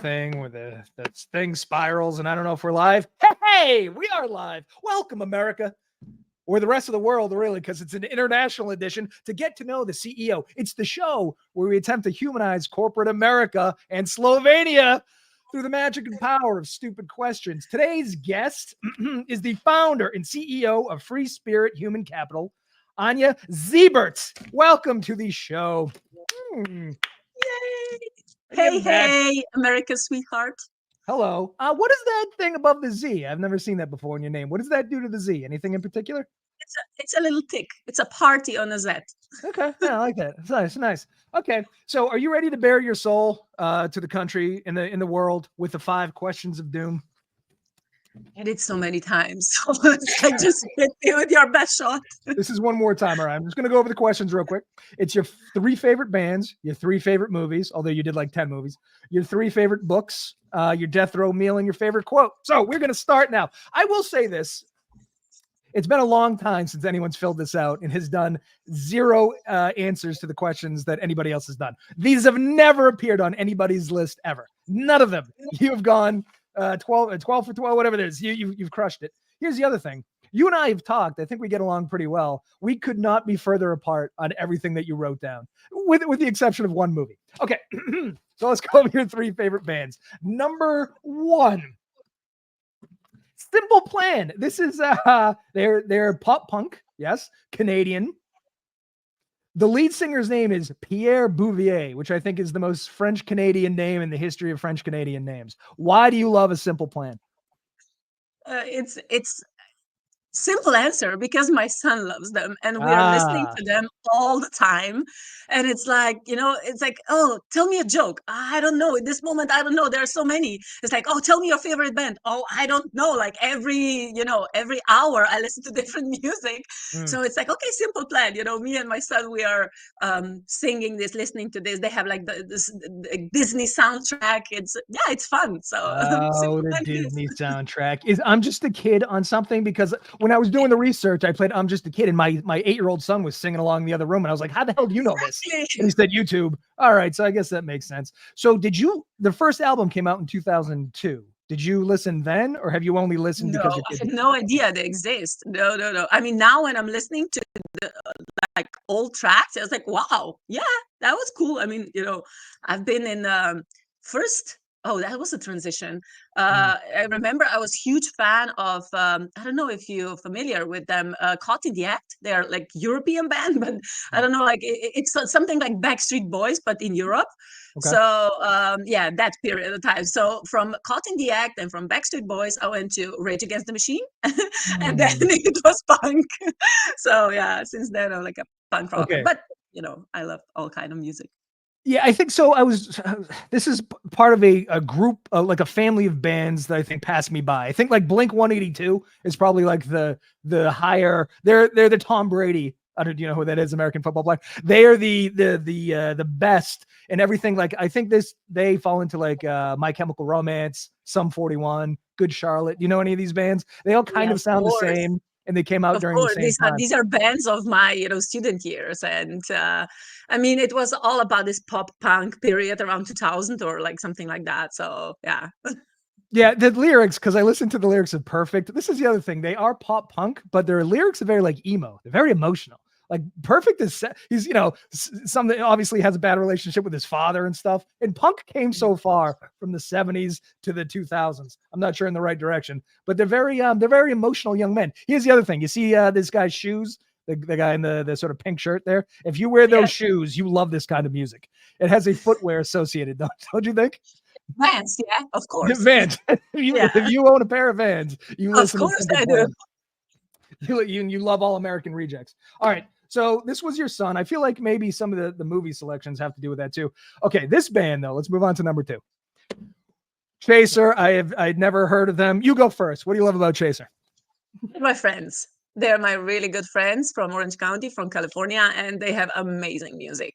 thing where the thing spirals, and I don't know if we're live. Hey, we are live. Welcome, America. Or the rest of the world, really, because it's an international edition to get to know the CEO. It's the show where we attempt to humanize corporate America and Slovenia through the magic and power of stupid questions. Today's guest is the founder and CEO of Free Spirit Human Capital, Anja Žibert. Welcome to the show. Yay! Hey, America's sweetheart. Hello. What is that thing above the Z? I've never seen that before in your name. What does that do to the Z? Anything in particular? It's a little tick. It's a party on a Z. Okay, yeah, I like that. It's nice, nice. Okay, so are you ready to bare your soul to the country in the world with the 5 questions of doom? I did so many times. So I just hit me with your best shot. This is one more time. All right, I'm just going to go over the questions real quick. It's your 3 favorite bands, your 3 favorite movies, although you did like 10 movies, your 3 favorite books, your death row meal, and your favorite quote. So we're going to start now. I will say this. It's been a long time since anyone's filled this out and has done 0 answers to the questions that anybody else has done. These have never appeared on anybody's list ever. None of them. You have gone 12 for 12, whatever it is. You've crushed it. Here's the other thing. You and I have talked. I think we get along pretty well. We could not be further apart on everything that you wrote down, with the exception of one movie. Okay, so let's go over your 3 favorite bands. Number 1. Simple Plan. This is they're pop punk, yes, Canadian. The lead singer's name is Pierre Bouvier, which I think is the most French Canadian name in the history of French Canadian names. Why do you love A Simple Plan? It's simple answer, because my son loves them and we are listening to them all the time. And it's like, it's like, oh, tell me a joke. I don't know. At this moment, I don't know. There are so many. It's like, oh, tell me your favorite band. Oh, I don't know. Like every hour I listen to different music. So it's like, okay, Simple Plan. Me and my son, we are singing this, listening to this. They have like this Disney soundtrack. It's fun. So the Disney soundtrack is I'm Just a Kid on something, because when I was doing the research, I played I'm Just a Kid, and my 8-year-old son was singing along in the other room, and I was like, how the hell do you know this? And he said YouTube. All right, so I guess that makes sense. So the first album came out in 2002. Did you listen then, or have you only listened because I had no idea they exist? No. I mean, now when I'm listening to the old tracks, I was like, wow, yeah, that was cool. I mean, I've been in first. Oh, that was a transition. I remember I was a huge fan of, I don't know if you're familiar with them, Caught in the Act. They're like European band, but I don't know, like it's something like Backstreet Boys, but in Europe. Okay. So that period of time. So from Caught in the Act and from Backstreet Boys, I went to Rage Against the Machine, and then it was punk. So yeah, since then I'm like a punk rocker. Okay. But I love all kind of music. Yeah, I think so. This is part of a group, like a family of bands that I think passed me by. I think like Blink 182 is probably like the higher. They're the Tom Brady. Do you know who that is? American football player. They are the best in everything. Like I think they fall into like My Chemical Romance, Sum 41, Good Charlotte. You know any of these bands? They all kind of sound the same. And they came out during the same time. These are bands of my student years, and I mean it was all about this pop punk period around 2000 or like something like that. So yeah. Yeah, the lyrics, because I listened to the lyrics of Perfect. This is the other thing. They are pop punk, but their lyrics are very like emo. They're very emotional. Like Perfect is he's something obviously has a bad relationship with his father and stuff. And punk came so far from the 70s to the 2000s. I'm not sure in the right direction, but they're very emotional young men. Here's the other thing. You see this guy's shoes, the guy in the sort of pink shirt there. If you wear those shoes, you love this kind of music. It has a footwear associated, don't you think? Vans, yeah, of course. Vans. If you own a pair of Vans, you listen. Of course I do. You love All American Rejects. All right. So this was your son. I feel like maybe some of the movie selections have to do with that too. Okay, this band though. Let's move on to number 2. Chaser. I'd never heard of them. You go first. What do you love about Chaser? My friends. They're my really good friends from Orange County, from California, and they have amazing music.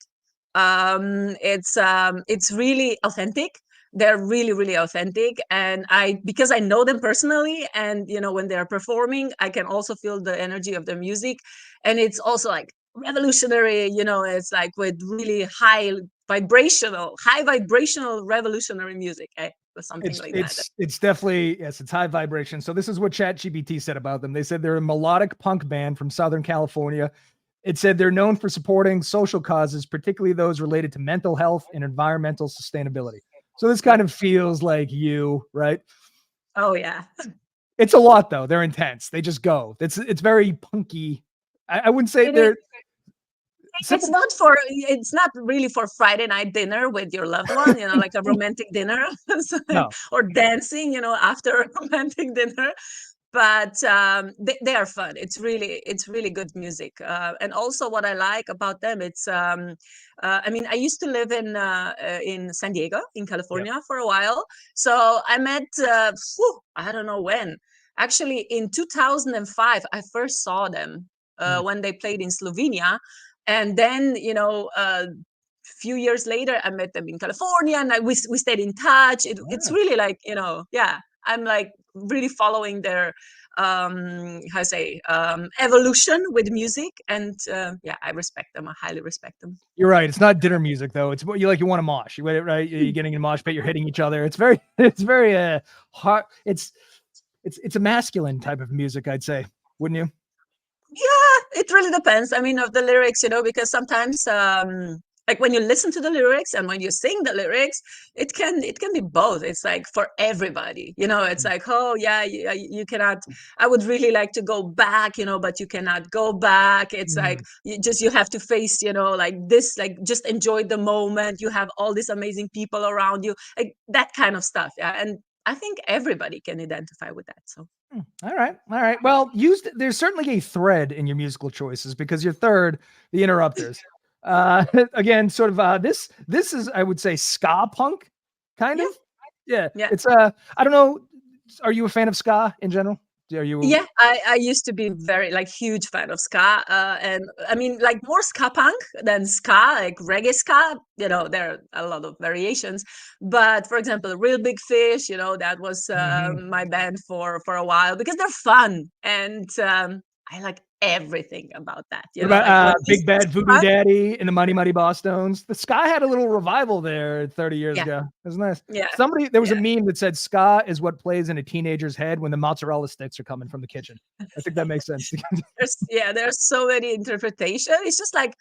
It's really authentic. They're really, really authentic. And because I know them personally, and when they're performing, I can also feel the energy of their music. And it's also like revolutionary, it's like with really high high vibrational revolutionary music, or something like that. It's definitely, yes, it's high vibration. So this is what ChatGPT said about them. They said they're a melodic punk band from Southern California. It said they're known for supporting social causes, particularly those related to mental health and environmental sustainability. So this kind of feels like you, right? Oh yeah. It's a lot though. They're intense. They just go. It's very punky. I wouldn't say they're. It's not really for Friday night dinner with your loved one, like a romantic dinner. No. Or dancing, after a romantic dinner. But they are fun. It's really good music. And also what I like about them, it's I used to live in San Diego, in California, for a while. So I met I don't know when. Actually, in 2005, I first saw them when they played in Slovenia. And then, a few years later, I met them in California, and we stayed in touch. It's really like, I'm like really following their evolution with music, and I respect them. I highly respect them. You're right. It's not dinner music though. It's what you like. You want to mosh. Right? You're getting in a mosh pit. You're hitting each other. It's very hard. It's a masculine type of music, I'd say. Wouldn't you? Yeah, it really depends. I mean, of the lyrics, because sometimes, like when you listen to the lyrics and when you sing the lyrics, it can be both. It's like for everybody, it's like, oh yeah, you cannot, I would really like to go back, but you cannot go back. It's like, you have to face, like this, like just enjoy the moment. You have all these amazing people around you, like that kind of stuff. Yeah. And I think everybody can identify with that. So. All right. Well, there's certainly a thread in your musical choices, because your third, the Interrupters, again, sort of this is, I would say, ska punk, kind of. Yeah. It's I don't know. Are you a fan of ska in general? Are you? Yeah, I used to be very huge fan of ska, and I mean like more ska punk than ska, like reggae ska. There are a lot of variations, but for example, Real Big Fish, that was my band for a while, because they're fun, and I like everything about that. What about Big Bad Voodoo Daddy and the Mighty Mighty Bosstones? The ska had a little revival there 30 years ago. It was nice. Yeah. There was a meme that said ska is what plays in a teenager's head when the mozzarella sticks are coming from the kitchen. I think that makes sense. There's so many interpretations. It's just like,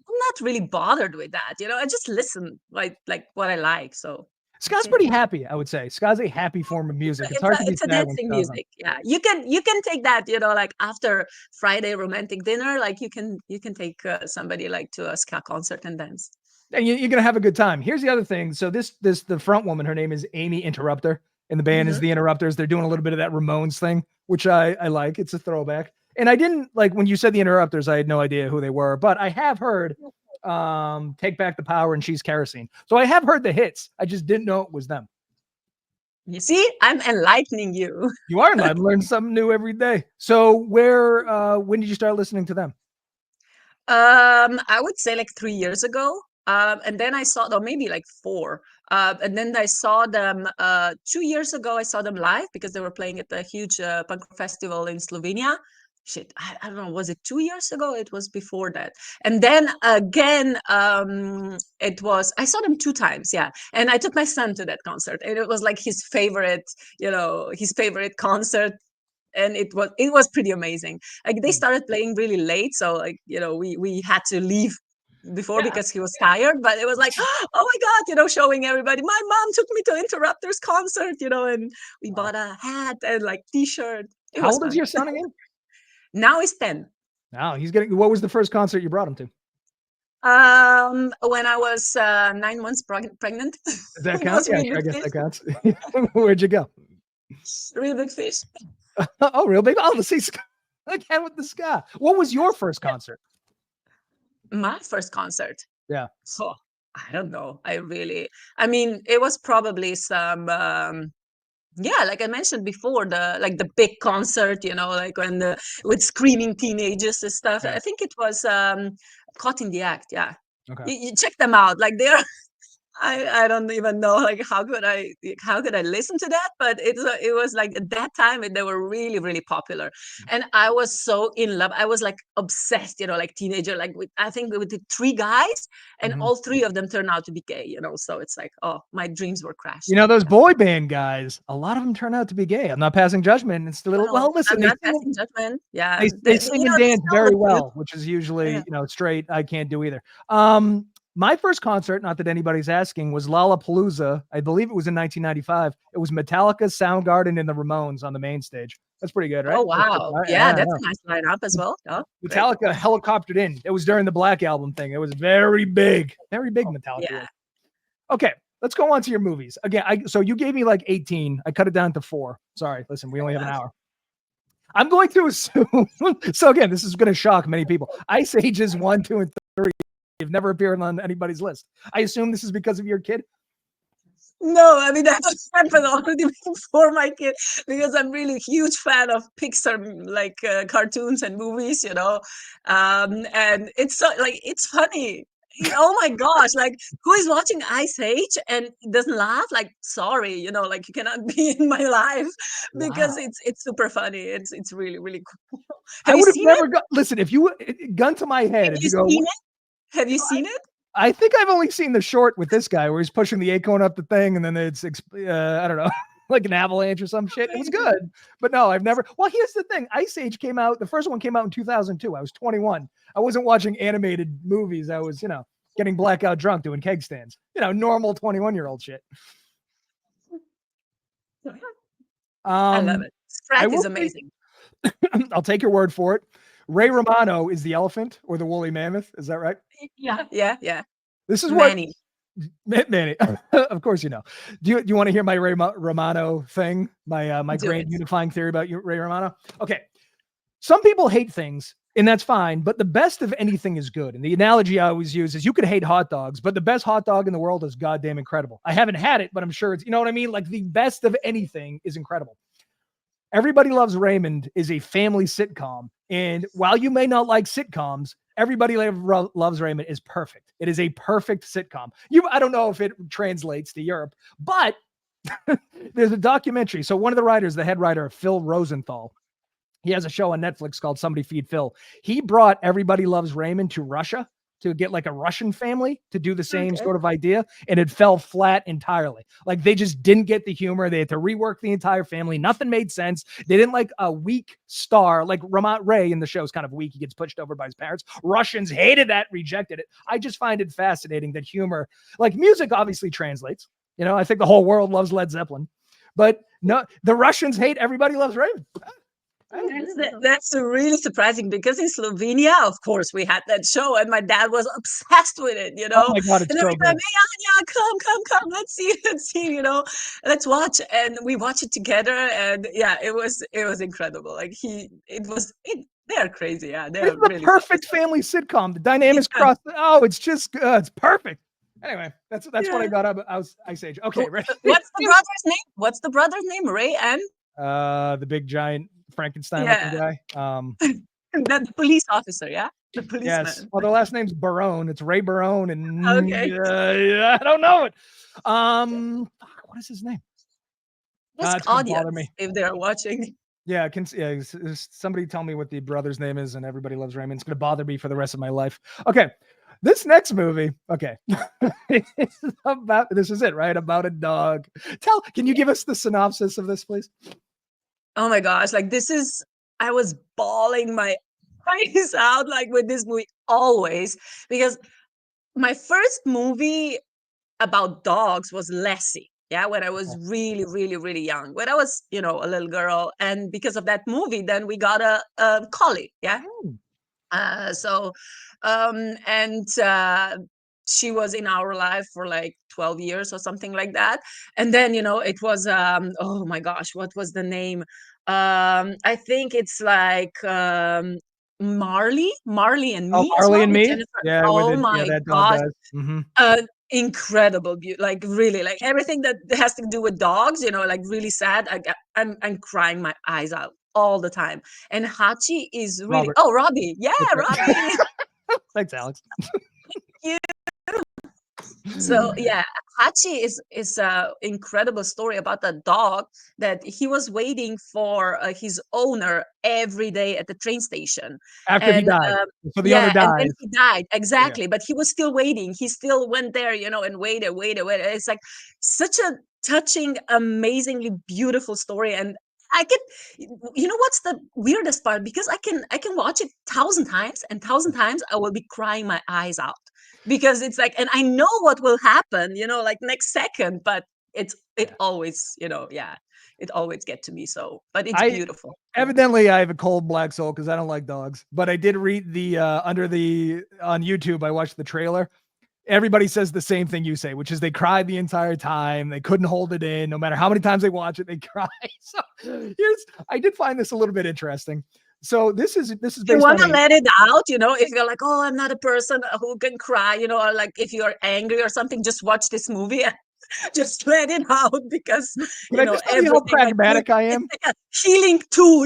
I'm not really bothered with that. I just listen like what I like. So ska's pretty happy, I would say. Ska's a happy form of music. It's hard to be it's a dancing music. Yeah, you can take that. Like after Friday romantic dinner, like you can take somebody like to a ska concert and dance. And you're gonna have a good time. Here's the other thing. So the front woman, her name is Amy Interrupter, and the band is the Interrupters. They're doing a little bit of that Ramones thing, which I like. It's a throwback. And I didn't like when you said the Interrupters. I had no idea who they were, but I have heard Take Back the Power and She's Kerosene. So I have heard the hits. I just didn't know it was them. You see, I'm enlightening you. You are enlightening. Learn something new every day. So when did you start listening to them? I would say like 3 years ago. And then I saw them, maybe like 4. And then I saw them 2 years ago. I saw them live because they were playing at a huge punk festival in Slovenia. Shit, I don't know, was it 2 years ago? It was before that. And then again, I saw them 2 times, yeah. And I took my son to that concert, and it was like his favorite concert. And it was pretty amazing. Like they started playing really late, so like we had to leave before because he was tired. But it was like, oh my god, showing everybody. My mom took me to Interrupters concert, and we bought a hat and like T-shirt. How old is your son again? Now he's 10. Now he's getting. What was the first concert you brought him to? When I was 9 months pregnant. Does that count? Yeah, I guess that counts. Where'd you go? Real Big Fish. Oh, Real Big. Oh, let's see. Again with the ska. What was your first concert? My first concert. Yeah. Oh, I don't know. I mean, it was probably some, like I mentioned before, the big concert, like with screaming teenagers and stuff. Yeah. I think it was Caught in the Act. Yeah. Okay. You check them out. Like they're I don't even know like how could I listen to that, but it was like at that time they were really really popular, and I was so in love. I was like obsessed, like teenager, like with I think with the three guys, and Mhm. all three of them turned out to be gay. So it's like, oh, my dreams were crashed. Those boy band guys, a lot of them turn out to be gay. I'm not passing judgment. It's a little, Well, listen, I'm not passing judgment. Yeah, they sing and they dance still very look good. well, which is usually, Yeah. straight. I can't do either. My first concert, not that anybody's asking, was Lollapalooza. I believe it was in 1995. It was Metallica, Soundgarden, and the Ramones on the main stage. That's pretty good, right? Oh wow, yeah, Yeah, I that's know. a nice lineup as well. Oh, great. Metallica helicoptered in. It was during the Black Album thing. It was very big Metallica. Yeah. Okay, let's go on to your movies. Again, so you gave me like 18. I cut it down to 4. Sorry, listen, we only have an hour. I'm going to assume. So again, this is going to shock many people. Ice Ages 1, 2, and 3 have never appeared on anybody's list. I assume this is because of your kid. No, I mean that was happened already before my kid, because I'm really a huge fan of Pixar like cartoons and movies, and it's so like it's funny. Oh my gosh, like who is watching Ice Age and doesn't laugh? Like, sorry, like you cannot be in my life because Wow. it's super funny. It's really really cool. I Have you would have seen it? never got. Listen, if you gun to my head, Have if you you go, seen it? Have you seen it? I think I've only seen the short with this guy where he's pushing the acorn up the thing, and then it's I don't know, like an avalanche or some shit. It was good, but no, I've never. Well, here's the thing: Ice Age came out. The first one came out in 2002. I was 21. I wasn't watching animated movies. I was, getting blackout drunk doing keg stands. Normal 21-year-old shit. I love it. Shrek is say, amazing. I'll take your word for it. Ray Romano is the elephant or the woolly mammoth. Is that right? Yeah. This is Manny. Manny. Of course, Do you want to hear my Ray Romano thing? My grand unifying theory about Ray Romano? Okay. Some people hate things, and that's fine, but the best of anything is good. And the analogy I always use is you could hate hot dogs, but the best hot dog in the world is goddamn incredible. I haven't had it, but I'm sure it's, you know what I mean? Like the best of anything is incredible. Everybody Loves Raymond is a family sitcom. And while you may not like sitcoms, Everybody Loves Raymond is perfect. It is a perfect sitcom. I don't know if it translates to Europe, but there's a documentary. So one of the writers, the head writer, Phil Rosenthal, he has a show on Netflix called Somebody Feed Phil. He brought Everybody Loves Raymond to Russia to get like a Russian family to do the same sort of idea. And it fell flat entirely. Like they just didn't get the humor. They had to rework the entire family. Nothing made sense. They didn't like a weak star. Like Ramat Ray in the show is kind of weak. He gets pushed over by his parents. Russians hated that, rejected it. I just find it fascinating that humor, like music obviously translates. I think the whole world loves Led Zeppelin, but no, the Russians hate Everybody Loves Raymond. That's really surprising because in Slovenia, of course, we had that show and my dad was obsessed with it, Oh my God, it's and so every good. time, hey, Anja, come, let's see, let's watch. And we watch it together. And yeah, it was incredible. Like they're crazy. Yeah, they're it's the really perfect family sitcom. The dynamics cross. Oh, it's just it's perfect. Anyway, that's what I got out of Ice Age. Okay, right. What's the brother's name? What's the brother's name? Ray and the big giant Frankenstein looking guy. The police officer, yeah? The policeman. Yes. Well, the last name's Barone. It's Ray Barone, and Okay. I don't know it. What is his name? Just audience, if they're watching. Yeah, somebody tell me what the brother's name is, and Everybody Loves Raymond. It's going to bother me for the rest of my life. Okay, this next movie, okay, this is it, right? About a dog. Can you give us the synopsis of this, please? Oh my gosh, like I was bawling my eyes out like with this movie always, because my first movie about dogs was Lassie. Yeah, when I was really, really, really young, when I was, a little girl, and because of that movie, then we got a collie. Yeah, she was in our life for like 12 years or something like that. And then, it was, oh my gosh, what was the name? I think it's like Marley and Me as Marley well and with Me. Jennifer. Yeah. Oh my that dog gosh. does. Mm-hmm. Incredible beauty, like really, like everything that has to do with dogs, like really sad. I'm crying my eyes out all the time. And Hachi is really Robbie. Yeah, Robbie. Thanks, Alex. You. So yeah, Hachi is a incredible story about a dog that he was waiting for his owner every day at the train station, After he and died. So the owner yeah, and then dies. he died Yeah. exactly, but he was still waiting. He still went there, and waited. It's like such a touching, amazingly beautiful story, and I can, what's the weirdest part? Because I can watch it thousand times, and thousand times I will be crying my eyes out because it's like, and I know what will happen, like next second, but it Yeah. always, yeah, it always get to me. So, but it's I beautiful. evidently I have a cold black soul because I don't like dogs. But I did read the on YouTube. I watched the trailer. Everybody says the same thing you say, which is they cried the entire time. They couldn't hold it in. No matter how many times they watch it, they cry. So I did find this a little bit interesting. So this is You based want on to a let it out, if you're like, oh, I'm not a person who can cry, or like if you're angry or something, just watch this movie and just let it out because, can I just tell you how everything like pragmatic I it's am? like a healing tool,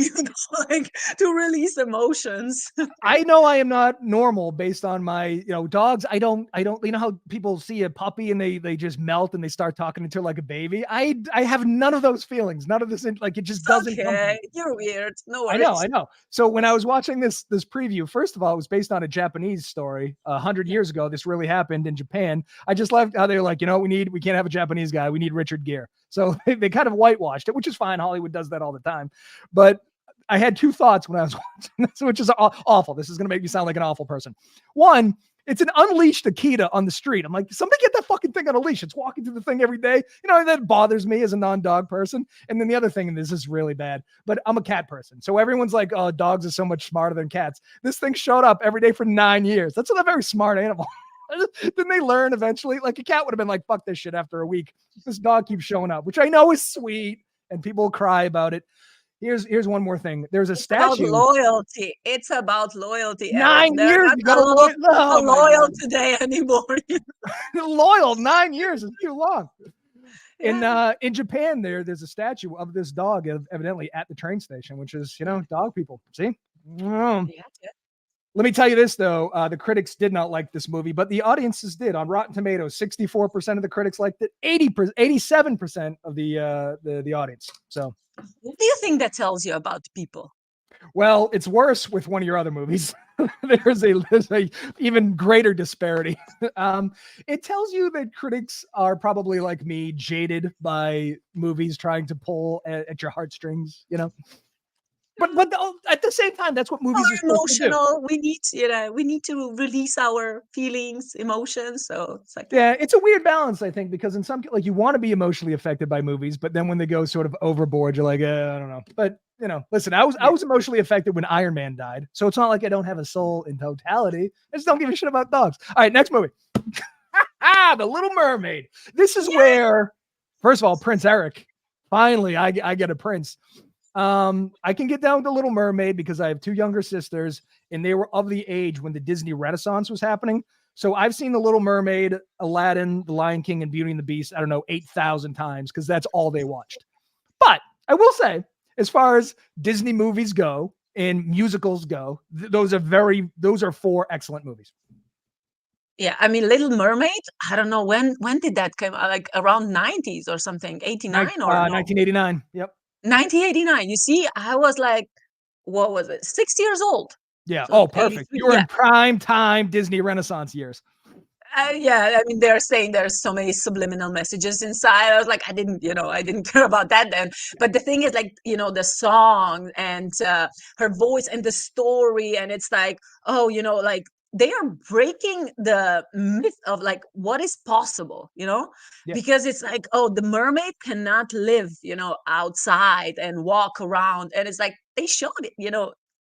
like to release emotions. I know I am not normal based on my, dogs. I don't, how people see a puppy and they just melt and they start talking to her like a baby. I have none of those feelings. None of this, like, it just It's doesn't come to me. okay. You're weird. No I know, worries. I know. So when I was watching this preview, first of all, it was based on a Japanese story. 100 years ago, this really happened in Japan. I just loved how they were like, we can't have a Japanese guy. We need Richard Gere. So they kind of whitewashed it, which is fine. Hollywood does that all the time. But I had two thoughts when I was watching this, which is awful. This is going to make me sound like an awful person. One, it's an unleashed Akita on the street. I'm like, somebody get that fucking thing on a leash. It's walking through the thing every day. That bothers me as a non-dog person. And then the other thing, and this is really bad, but I'm a cat person. So everyone's like, oh, dogs are so much smarter than cats. This thing showed up every day for 9 years. That's a very smart animal. Didn't they learn eventually? Like a cat would have been like, fuck this shit after a week. This dog keeps showing up, which I know is sweet and people cry about it. Here's one more thing. There's a It's about statue. loyalty. It's about loyalty, Eric. 9 They're years. not You got to loyal. Oh my loyal god. today anymore. Loyal 9 years is too long. Yeah. In Japan, there's a statue of this dog evidently at the train station, which is dog people. See, Yeah. Yeah. let me tell you this though, the critics did not like this movie, but the audiences did. On Rotten Tomatoes, 64% of the critics liked it, 87% of the audience. So, What do you think that tells you about people? well, it's worse with one of your other movies. there's a even greater disparity. It tells you that critics are probably like me, jaded by movies trying to pull at your heartstrings. But at the same time, that's what movies are We're supposed to do. emotional. We need to release our feelings, emotions. So it's like, yeah. Yeah, it's a weird balance, I think, because in some, like, you want to be emotionally affected by movies, but then when they go sort of overboard, you're like, I don't know. But listen, I was emotionally affected when Iron Man died, so it's not like I don't have a soul in totality. I just don't give a shit about dogs. All right, next movie. The Little Mermaid. This is where, first of all, Prince Eric. Finally, I get a prince. I can get down with The Little Mermaid because I have two younger sisters, and they were of the age when the Disney Renaissance was happening. So I've seen The Little Mermaid, Aladdin, The Lion King, and Beauty and the Beast, I don't know, 8,000 times because that's all they watched. But I will say, as far as Disney movies go and musicals go, those are four excellent movies. Yeah, I mean, Little Mermaid. I don't know when did that come out? Like around 90s or something, 89 or no? 1989. Yep. 1989. You see, I was like, what was it? 6 years old. Yeah. So Oh, perfect. 83. You were Yeah. in prime time Disney Renaissance years. Yeah, I mean, they're saying there's so many subliminal messages inside. I was like, I didn't care about that then. But the thing is, like, the song and her voice and the story, and it's like, oh, like they are breaking the myth of like what is possible, Yeah. because it's like, oh, the mermaid cannot live, outside and walk around, and it's like they showed it,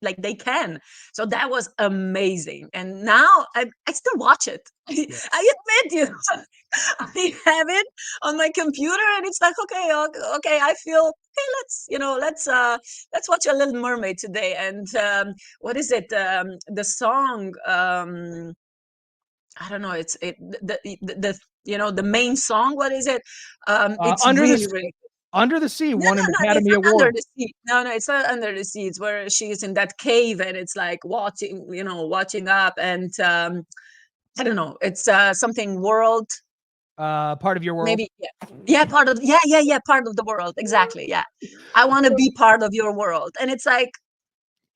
like they can. So that was amazing, and now I still watch it. Yeah. I admit, I have it on my computer, and it's like, okay, okay, I feel okay. Let's watch a Little Mermaid today. And what is it? The song. I don't know. It's the main song. What is it? It's Under really really. the Sea No, won no, an no, it's Academy not Under Award. the Sea. No, it's not Under the Sea. It's where she is in that cave and it's like watching up, and I don't know. It's something world. Part of your world. Maybe, yeah, part of the world. Exactly. Yeah. I want to be part of your world. And it's like,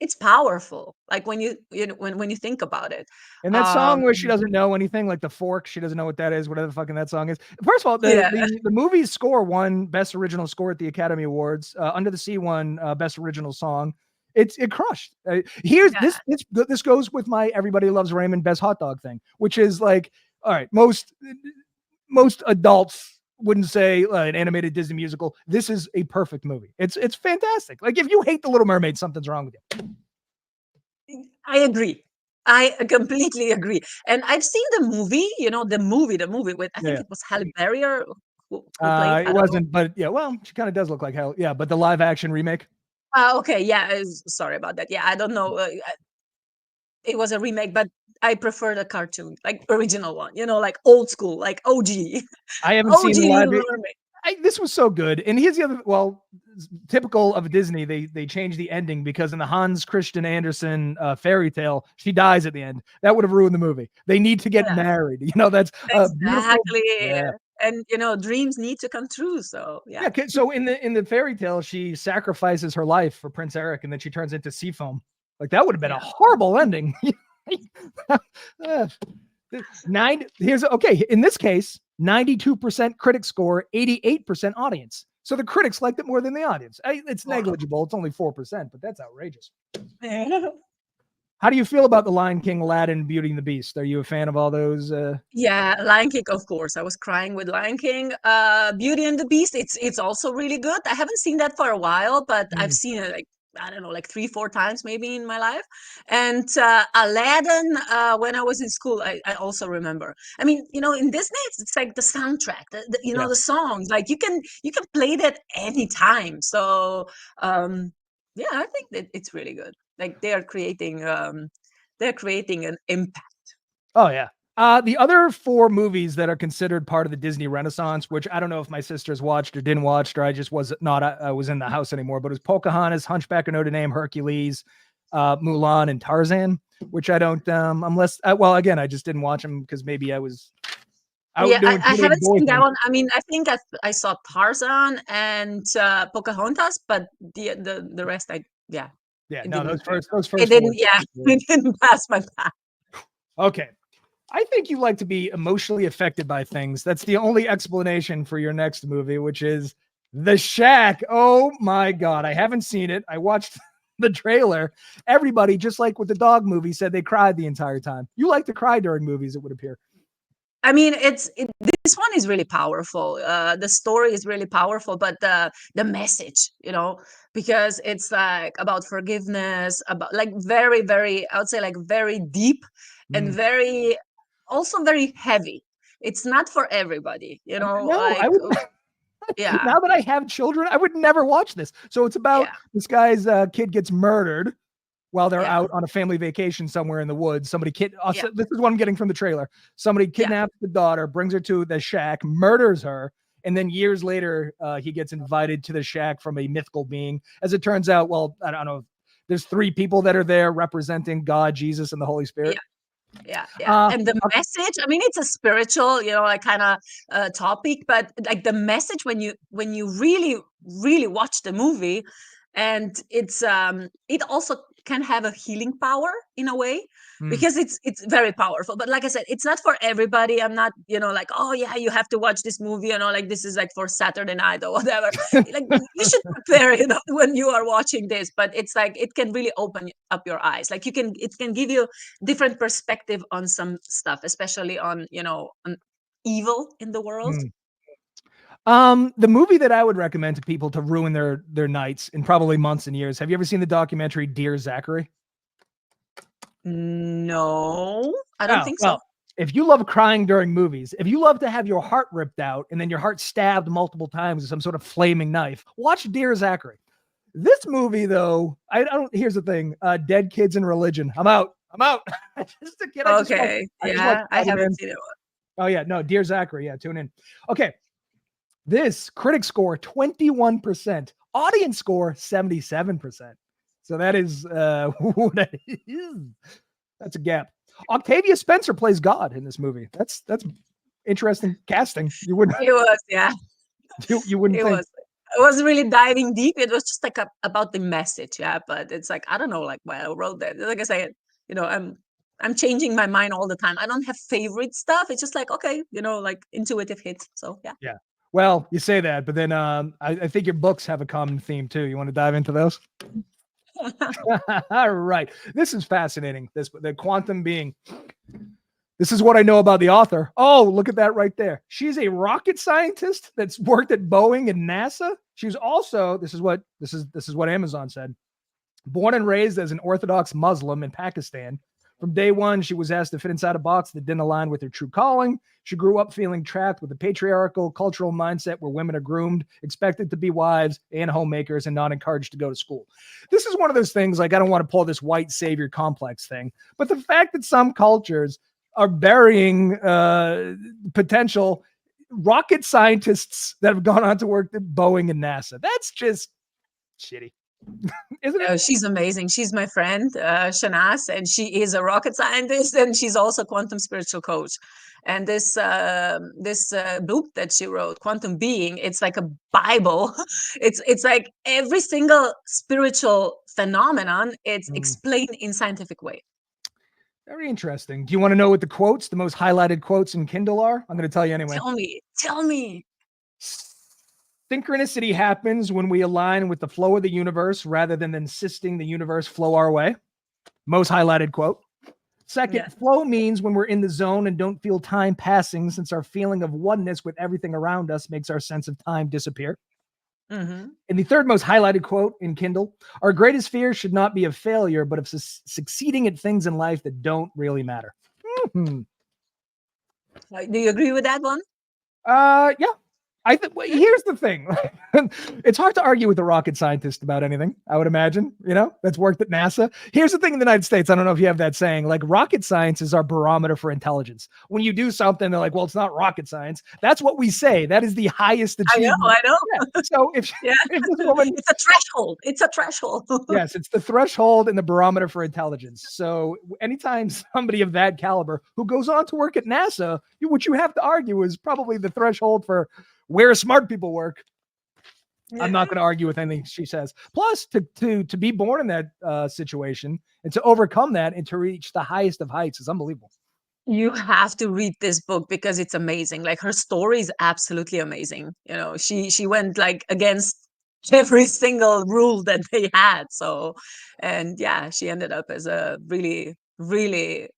it's powerful. Like when when you think about it. And that song where she doesn't know anything, like the fork, she doesn't know what that is, whatever the fucking that song is. First of all, the movie's score won Best Original Score at the Academy Awards. Under the Sea won Best Original Song. It crushed. This goes with my Everybody Loves Raymond Best Hot Dog thing, which is like, all right, most adults wouldn't say an animated Disney musical. This is a perfect movie. It's fantastic. Like if you hate The Little Mermaid, something's wrong with you. I agree. I completely agree. And I've seen the movie, the movie with, I think it was Halle Berry who played. It wasn't, but yeah, well, she kind of does look like Halle. Yeah, but the live action remake. Okay. Yeah. Sorry about that. Yeah. I don't know. It was a remake, but I prefer the cartoon, like original one, like old school, like OG. I haven't seen the live. This was so good. And here's the other, typical of Disney, they changed the ending because in the Hans Christian Andersen fairy tale, she dies at the end. That would have ruined the movie. They need to get married. That's exactly. And dreams need to come true. So yeah. So in the fairy tale, she sacrifices her life for Prince Eric, and then she turns into sea foam. Like that would have been a horrible ending. In this case, 92% critic score, 88% audience. So the critics liked it more than the audience. It's negligible. It's only 4%, but that's outrageous. How do you feel about The Lion King, Aladdin, Beauty and the Beast? Are you a fan of all those? Yeah, Lion King, of course. I was crying with Lion King. Beauty and the Beast, it's also really good. I haven't seen that for a while, but I've seen it like, I don't know, like 3-4 times maybe in my life. And Aladdin, when I was in school, I also remember. I mean, in Disney, it's like the soundtrack, the songs. Like you can play that anytime. So yeah, I think that it's really good. Like they're creating an impact. Oh yeah. The other 4 movies that are considered part of the Disney Renaissance, which I don't know if my sisters watched or didn't watch, or I just was not, I was in the house anymore, but it was Pocahontas, Hunchback of Notre Dame, Hercules, Mulan, and Tarzan, which I don't, again, I just didn't watch them because maybe I was out doing I haven't seen that one. I mean, I think I saw Tarzan and Pocahontas, but the rest, those first it didn't, it didn't pass my path. Okay. I think you like to be emotionally affected by things. That's the only explanation for your next movie, which is The Shack. Oh my God. I haven't seen it. I watched the trailer. Everybody, just like with the dog movie, said they cried the entire time. You like to cry during movies, it would appear. I mean, this one is really powerful. The story is really powerful, but the message, because it's like about forgiveness, about like very, very, I would say like very deep and very, also very heavy. It's not for everybody, No, I would. Yeah. Now that I have children, I would never watch this. So it's about this guy's kid gets murdered while they're out on a family vacation somewhere in the woods. This is what I'm getting from the trailer. Somebody kidnaps the daughter, brings her to the shack, murders her. And then years later, he gets invited to the shack from a mythical being. As it turns out, I don't know. There's 3 people that are there representing God, Jesus, and the Holy Spirit. Yeah. And the message, I mean, it's a spiritual, like kind of topic, but like the message when you really, really watch the movie, and it's it also can have a healing power in a way, because it's very powerful. But like I said, it's not for everybody. I'm not, like, oh yeah, you have to watch this movie, like this is like for Saturday night or whatever. Like you should prepare, when you are watching this. But it's like it can really open up your eyes. Like it can give you different perspective on some stuff, especially on on evil in the world. The movie that I would recommend to people to ruin their nights in probably months and years. Have you ever seen the documentary Dear Zachary? No, I don't think so. Well, if you love crying during movies, if you love to have your heart ripped out and then your heart stabbed multiple times with some sort of flaming knife, watch Dear Zachary. This movie, though, I don't. Here's the thing: Dead Kids in Religion. I'm out. Just a kid. Okay, I haven't seen it. Oh yeah, no, Dear Zachary. Yeah, tune in. Okay. This critic score 21%, audience score 77%. So that is that's a gap. Octavia Spencer plays God in this movie. That's interesting casting. You wouldn't It was, yeah. you wouldn't It think. was. I wasn't really diving deep. It was just like about the message, yeah. But it's like I don't know, like why I wrote that. Like I said, I'm changing my mind all the time. I don't have favorite stuff. It's just like okay, like intuitive hits. So yeah. Yeah. Well, you say that, but then I think your books have a common theme too. You want to dive into those? All right. This is fascinating. The quantum being. This is what I know about the author. Oh, look at that right there. She's a rocket scientist that's worked at Boeing and NASA. She's also, this is what Amazon said. Born and raised as an Orthodox Muslim in Pakistan. From day one, she was asked to fit inside a box that didn't align with her true calling. She grew up feeling trapped with a patriarchal cultural mindset where women are groomed, expected to be wives and homemakers, and not encouraged to go to school. This is one of those things, like I don't want to pull this white savior complex thing, but the fact that some cultures are burying potential rocket scientists that have gone on to work at Boeing and NASA, that's just shitty. Isn't it? She's amazing. She's my friend, Shanaz, and she is a rocket scientist, and she's also a quantum spiritual coach. And this book that she wrote, Quantum Being, it's like a Bible. It's like every single spiritual phenomenon. It's explained in scientific way. Very interesting. Do you want to know what the most highlighted quotes in Kindle are? I'm going to tell you anyway. Tell me. Synchronicity happens when we align with the flow of the universe rather than insisting the universe flow our way. Most highlighted quote. Second, flow means when we're in the zone and don't feel time passing, since our feeling of oneness with everything around us makes our sense of time disappear. Mm-hmm. And the third most highlighted quote in Kindle, our greatest fear should not be of failure, but of succeeding at things in life that don't really matter. Do you agree with that one? Yeah. I think here's the thing. It's hard to argue with a rocket scientist about anything, I would imagine, that's worked at NASA. Here's the thing in the United States. I don't know if you have that saying, like rocket science is our barometer for intelligence. When you do something, they're like, well, it's not rocket science. That's what we say. That is the highest achievement. I know. Yeah. So if this woman, it's a threshold. It's a threshold. Yes, it's the threshold and the barometer for intelligence. So anytime somebody of that caliber who goes on to work at NASA, what you have to argue is probably the threshold for where smart people work. Yeah. I'm not going to argue with anything she says. Plus, to be born in that situation and to overcome that and to reach the highest of heights is unbelievable. You have to read this book because it's amazing. Like her story is absolutely amazing. She went like against every single rule that they had. So, and yeah, she ended up as a really, really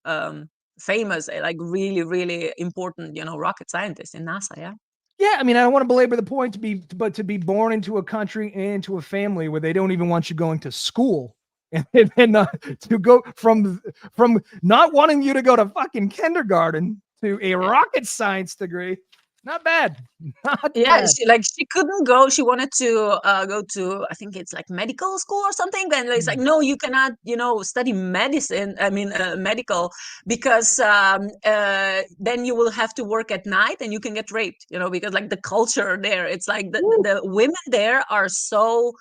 famous, like really, really important, rocket scientist in NASA. Yeah. Yeah, I mean, I don't want to belabor the point to be born into a country and to a family where they don't even want you going to school, and to go from not wanting you to go to fucking kindergarten to a rocket science degree. Not bad. Not bad. She couldn't go. She wanted to go to, I think it's like medical school or something. And it's like, no, you cannot, study medicine. I mean, medical, because then you will have to work at night and you can get raped, because like the culture there, it's like the women there are so,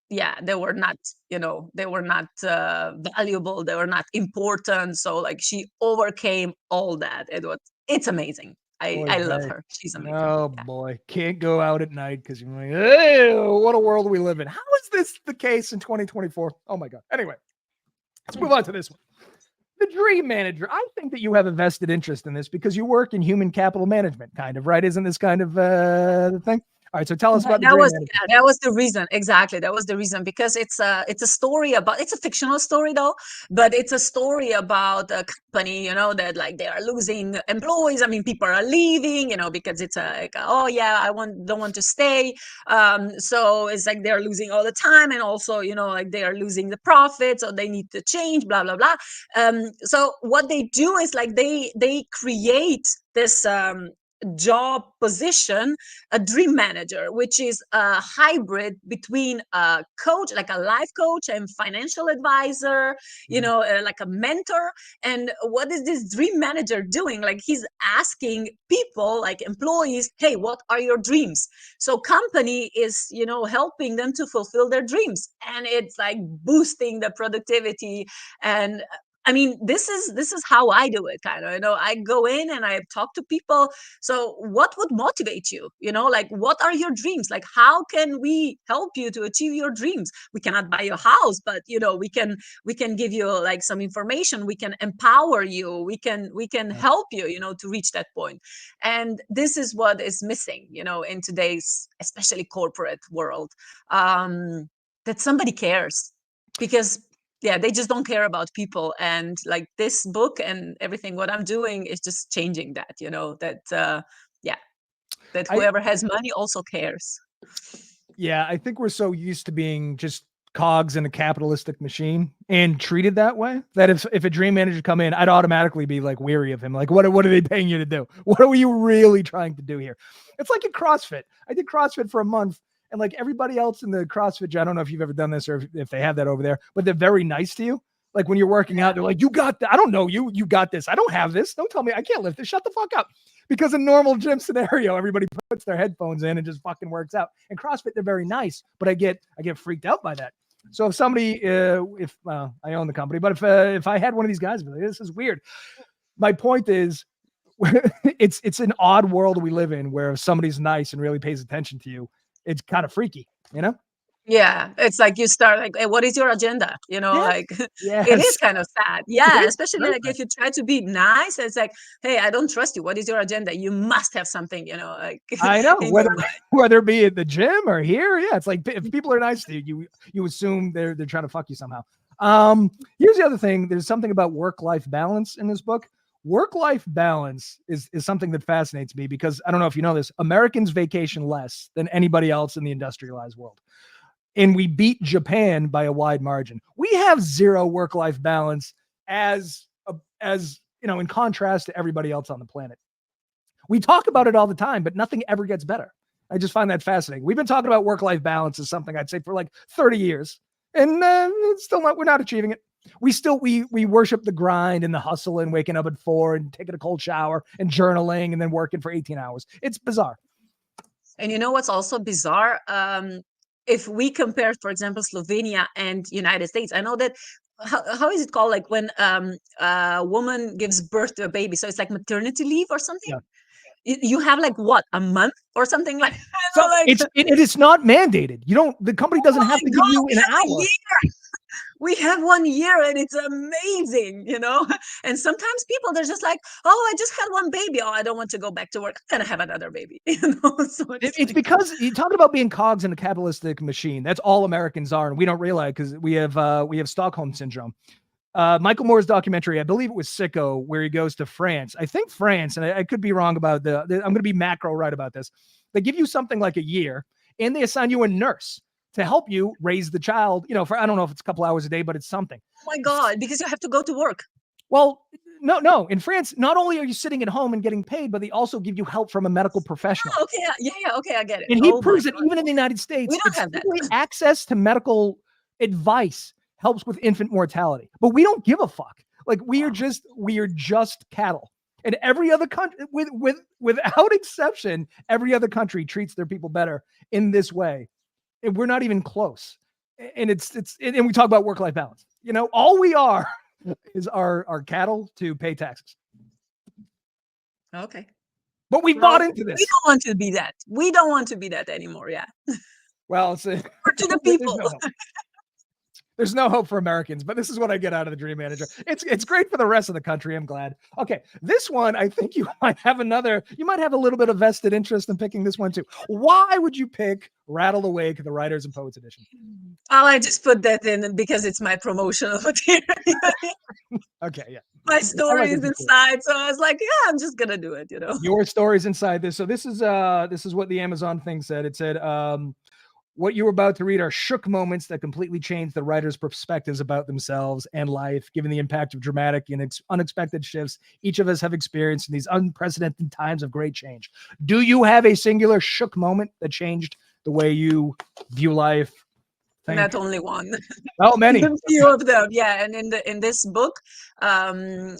they were not, valuable. They were not important. So like she overcame all that. It's amazing. I love her. She's amazing. Oh boy, can't go out at night because you're like, hey, what a world we live in. How is this the case in 2024? Oh my God. Anyway, let's move on to this one. The dream manager. I think that you have a vested interest in this because you work in human capital management, kind of, right? Isn't this kind of the thing? All right, so tell us about that was the reason. Exactly, that was the reason, because it's a story about, it's a fictional story though, but it's a story about a company, that like they are losing employees. I mean, people are leaving, because it's I don't want to stay. So it's like they're losing all the time, and also like they are losing the profit, so they need to change. Blah blah blah. So what they do is like they create this job position, a dream manager, which is a hybrid between a coach, like a life coach, and financial advisor, like a mentor. And what is this dream manager doing? Like he's asking people, like employees, hey, what are your dreams? So company is helping them to fulfill their dreams, and it's like boosting the productivity. And I mean, this is how I do it, kind of. I go in and I talk to people. So, what would motivate you? Like, what are your dreams? Like, how can we help you to achieve your dreams? We cannot buy your house, but we can give you like some information. We can empower you. We can Yeah. help you, to reach that point. And this is what is missing, in today's, especially corporate world, that somebody cares, because yeah, they just don't care about people. And like this book and everything what I'm doing is just changing that, that yeah, that I whoever has money also cares. Yeah, I think we're so used to being just cogs in a capitalistic machine and treated that way that if a dream manager come in, I'd automatically be like weary of him. Like, what are they paying you to do? What are you really trying to do here? It's like in CrossFit. I did CrossFit for a month, and like everybody else in the CrossFit gym, I don't know if you've ever done this or if they have that over there, but they're very nice to you. Like when you're working out, they're like, "You got that? I don't know you. You got this. I don't have this. Don't tell me I can't lift this. Shut the fuck up." Because in normal gym scenario, everybody puts their headphones in and just fucking works out. In CrossFit, they're very nice, but I get freaked out by that. So if somebody, if I own the company, but if I had one of these guys, I'd be like, this is weird. My point is, it's an odd world we live in where if somebody's nice and really pays attention to you, it's kind of freaky, you know? Yeah, it's like you start like, "Hey, what is your agenda?" Yes. Like it is Yes. kind of sad. It Yeah, is. especially Very like nice. if you try to be nice, it's like, "Hey, I don't trust you. What is your agenda? You must have something, like I know, in whether your mind." whether it be at the gym or here, yeah, it's like if people are nice to you, you assume they're trying to fuck you somehow. Here's the other thing. There's something about work-life balance in this book. Work-life balance is something that fascinates me because I don't know if you know this, Americans vacation less than anybody else in the industrialized world. And we beat Japan by a wide margin. We have zero work-life balance as in contrast to everybody else on the planet. We talk about it all the time, but nothing ever gets better. I just find that fascinating. We've been talking about work-life balance as something I'd say for like 30 years, and it's still we're not achieving it. We worship the grind and the hustle and waking up at 4 and taking a cold shower and journaling and then working for 18 hours. It's bizarre. And you know what's also bizarre? If we compare, for example, Slovenia and United States, I know that how is it called? Like when a woman gives birth to a baby, so it's like maternity leave or something. Yeah. You have like what, a month or something like So like it's not mandated. You don't. The company oh doesn't my have to give god, you we an have a hour. year. We have 1 year and it's amazing. And sometimes people, they're just like, "Oh, I just had one baby. Oh, I don't want to go back to work. I'm gonna have another baby." So it's It's like, because you talk about being cogs in a capitalistic machine. That's all Americans are, and we don't realize because we have Stockholm syndrome. Michael Moore's documentary, I believe it was Sicko, where he goes to France. I think France, and I could be wrong about I'm going to be macro right about this. They give you something like a year, and they assign you a nurse to help you raise the child. For I don't know if it's a couple hours a day, but it's something. oh my god, because you have to go to work. Well, no. In France, not only are you sitting at home and getting paid, but they also give you help from a medical professional. Oh, okay, yeah, okay, I get it. And he Oh my proves that god, even in the United we States, don't it's have that. simply access to medical advice helps with infant mortality. But we don't give a fuck. Like we are just cattle. And every other country, without exception, every other country treats their people better in this way. And we're not even close. And and we talk about work-life balance. All we are is our cattle to pay taxes. Okay. But we bought into this. We don't want to be that. We don't want to be that anymore. Yeah. Well, it's Or to the people. There's no hope for Americans, but this is what I get out of the Dream Manager. It's great for the rest of the country. I'm glad. Okay, this one, I think you might have a little bit of vested interest in picking this one too. Why would you pick Rattle Awake, the Writers and Poets Edition? Oh, I just put that in because it's my promotional material. Okay, yeah. My story is it. inside, so I was like, yeah, I'm just gonna do it. Your story's inside this. So this is what the Amazon thing said. It said, what you were about to read are shook moments that completely change the writer's perspectives about themselves and life, given the impact of dramatic and unexpected shifts each of us have experienced in these unprecedented times of great change. Do you have a singular shook moment that changed the way you view life? Not only one. Oh, many. A few of them, yeah. And in this book, I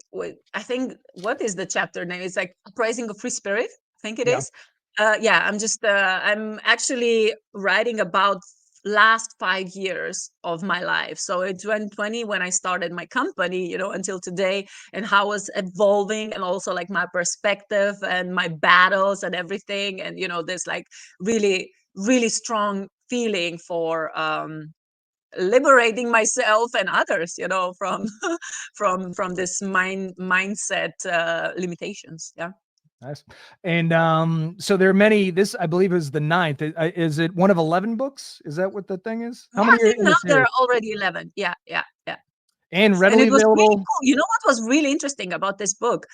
think, what is the chapter name? It's like Uprising of Free Spirit, I think it is. Yeah, I'm actually writing about last 5 years of my life. So in 2020, when I started my company, until today, and how I was evolving, and also like my perspective and my battles and everything. And, this like really, really strong feeling for liberating myself and others, from from this mindset limitations. Yeah. Nice. And so there are many. This, I believe, is the ninth. Is it one of 11 books? Is that what the thing is? How Yeah, many I are think in now the there series? are already 11. Yeah, yeah, yeah. And And readily it was really available. cool. You know what was really interesting about this book?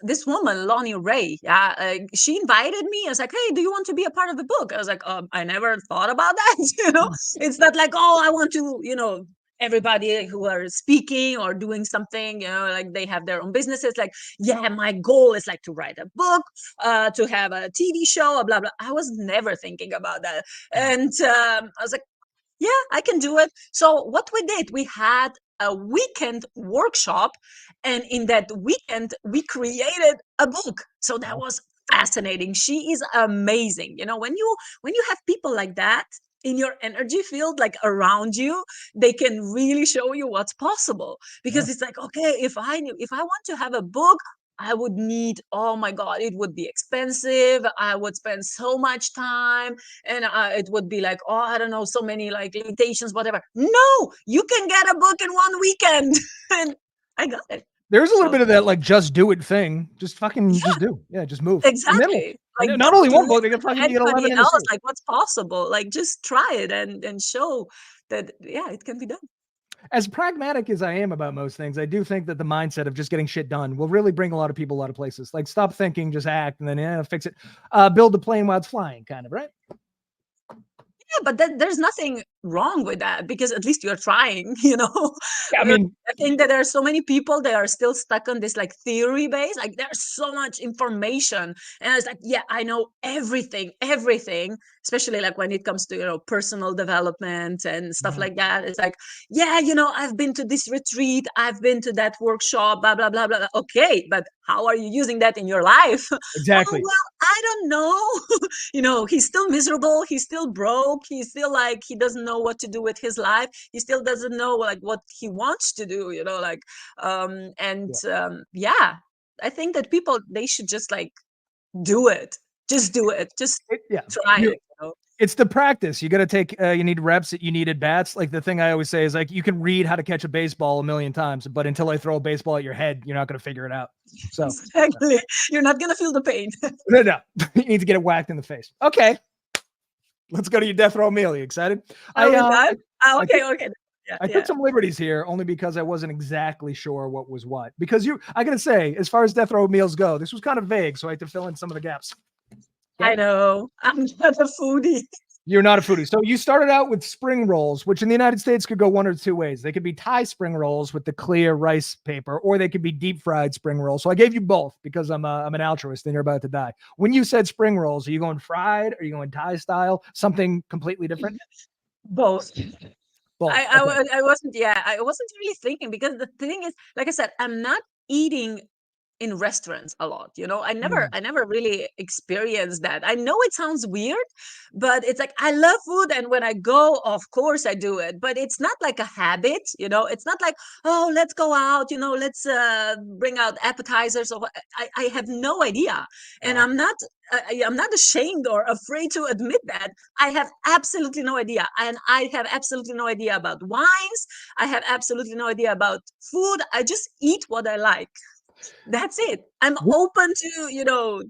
This woman, Lonnie Ray, yeah, she invited me. I was like, "Hey, do you want to be a part of the book?" I was like, "I never thought about that." It's not like, "Oh, I want to," everybody who are speaking or doing something, like they have their own businesses. Like, yeah, my goal is like to write a book, to have a TV show, blah blah. I was never thinking about that, and I was like, yeah, I can do it. So what we did, we had a weekend workshop, and in that weekend we created a book. So that was fascinating. She is amazing. When you have people like that in your energy field, like around you, they can really show you what's possible. Yeah. Because it's like, okay, if I want to have a book, I would need, oh my God, it would be expensive. I would spend so much time, and it would be like, oh, I don't know, so many like limitations, whatever. No, you can get a book in one weekend. And I got it. There's a little So bit of that like just do it thing. Just fucking yeah, just do. Yeah, just move. And then exactly. Like, not don't only one book, they listen can to fucking you get anybody 11 in the else, series. like what's possible. Like, just try it and show that, yeah, it can be done. As pragmatic as I am about most things, I do think that the mindset of just getting shit done will really bring a lot of people a lot of places. Like, stop thinking, just act, and then fix it. Build the plane while it's flying, kind of, right? Yeah, but there's nothing wrong with that, because at least you're trying, Yeah, I Uh, mean, I think that there are so many people that are still stuck on this like theory base. Like, there's so much information, and it's like, yeah, I know everything, especially like when it comes to, personal development and stuff like that. It's like, yeah, I've been to this retreat, I've been to that workshop, blah blah blah blah. Okay, but how are you using that in your life? Oh, exactly. well, I don't know. He's still miserable, he's still broke, he's still like, he doesn't know what to do with his life, he still doesn't know like what he wants to do, like and yeah, I think that people, they should just like do it, just Yeah. try You, it. it's the practice. You got to take, you need reps, you need at bats. Like the thing I always say is like, you can read how to catch a baseball a million times, but until I throw a baseball at your head, you're not going to figure it out. So Exactly. You're not gonna feel the pain. no, you need to get it whacked in the face. Okay. Let's go to your death row meal. You excited? Are we I, done? I Okay, okay. Yeah, I took yeah. some liberties here only because I wasn't exactly sure what was what. Because I gotta say, as far as death row meals go, this was kind of vague, so I had to fill in some of the gaps. I Okay. know. I'm not a foodie. You're not a foodie. So you started out with spring rolls, which in the United States could go one or two ways. They could be Thai spring rolls with the clear rice paper, or they could be deep fried spring rolls. So I gave you both because I'm an altruist and you're about to die. When you said spring rolls, are you going fried? Are you going Thai style? Something completely different? Both. Both. Okay. I wasn't, yeah, I wasn't really thinking, because the thing is, like I said, I'm not eating in restaurants a lot. I never really experienced that. I know it sounds weird, but it's like, I love food, and when I go, of course I do it, but it's not like a habit. It's not like, oh, let's go out, let's bring out appetizers, or I have no idea. And Wow. I'm not ashamed or afraid to admit that. I have absolutely no idea, and I have absolutely no idea about wines. I have absolutely no idea about food. I just eat what I like. That's it. I'm open to,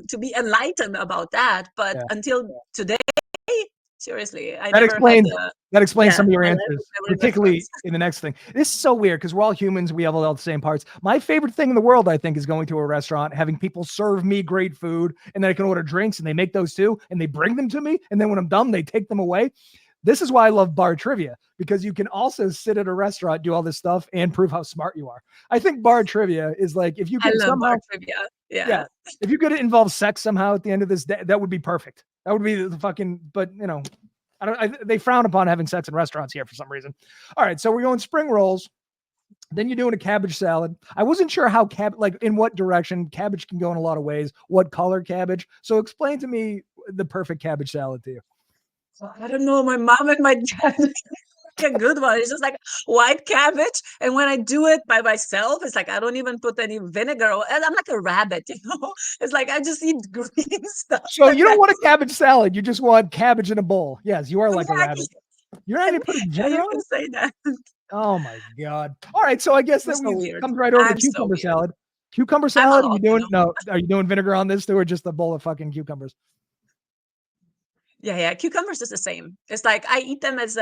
to be enlightened about that. But Yeah. until today, seriously, I That never had explains that explains yeah, some of your my life was answers, never in particularly restaurants. in the next thing. This is so weird because we're all humans. We have all the same parts. My favorite thing in the world, I think, is going to a restaurant, having people serve me great food, and then I can order drinks, and they make those too, and they bring them to me, and then when I'm done, they take them away. This is why I love bar trivia, because you can also sit at a restaurant, do all this stuff, and prove how smart you are. I think bar trivia is like, if you I could love somehow, bar trivia. yeah, Yeah. if you could involve sex somehow at the end of this day, that would be perfect. That would be the fucking, but they frown upon having sex in restaurants here for some reason. All right, so we're going spring rolls. Then you're doing a cabbage salad. I wasn't sure how like in what direction cabbage can go in a lot of ways. What color cabbage? So explain to me the perfect cabbage salad to you. I don't know. My mom and my dad make a good one. It's just like white cabbage. And when I do it by myself, it's like I don't even put any vinegar. And I'm like a rabbit, you know? It's like I just eat green stuff. So you don't want a cabbage salad. You just want cabbage in a bowl. Yes, you are like a rabbit. You're not even putting Yeah, vinegar you on can it? say that. Oh my God. All right. So I guess I'm that so we weird. comes right over to I'm so cucumber weird. salad. Cucumber I'm salad? Are you allowed to doing know. no? Are you doing vinegar on this too, or just a bowl of fucking cucumbers? Yeah. Cucumbers is the same. It's like I eat them as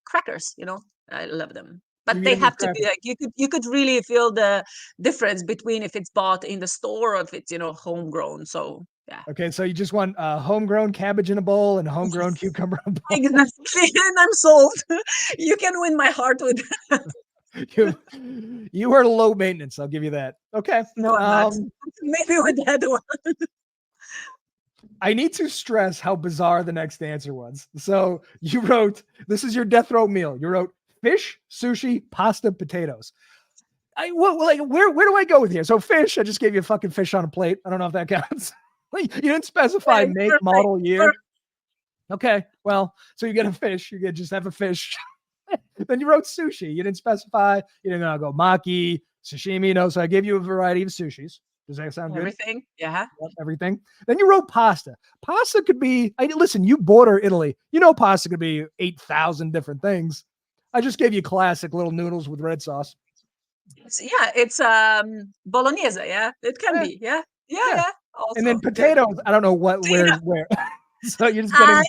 crackers, you know. I love them. You But eat they them as have to be crackers. like you could really feel the difference between if it's bought in the store or if it's, you know, homegrown. So yeah. Okay, so you just want homegrown cabbage in a bowl and homegrown Yes. cucumber in a bowl. Exactly. And I'm sold. You can win my heart with that. you, you are low maintenance. I'll give you that. Okay. No, I'm not. Maybe with that one. I need to stress how bizarre the next answer was. So you wrote, this is your death row meal. You wrote fish, sushi, pasta, potatoes. Where do I go with here? So fish, I just gave you a fucking fish on a plate. I don't know if that counts. You didn't specify Okay, make, perfect. model, year. Okay, well, so you get a fish. You get just have a fish. Then you wrote sushi. You didn't specify. You didn't go maki, sashimi. No, so I gave you a variety of sushis. Does that sound good? Everything. Yeah. Yep, everything. Then you wrote pasta. Pasta could be. Listen, you border Italy. You know, pasta could be 8,000 different things. I just gave you classic little noodles with red sauce. It's bolognese. Yeah, it can be. Yeah. Yeah. Also, And then good. potatoes. I don't know where's where. So you're just getting.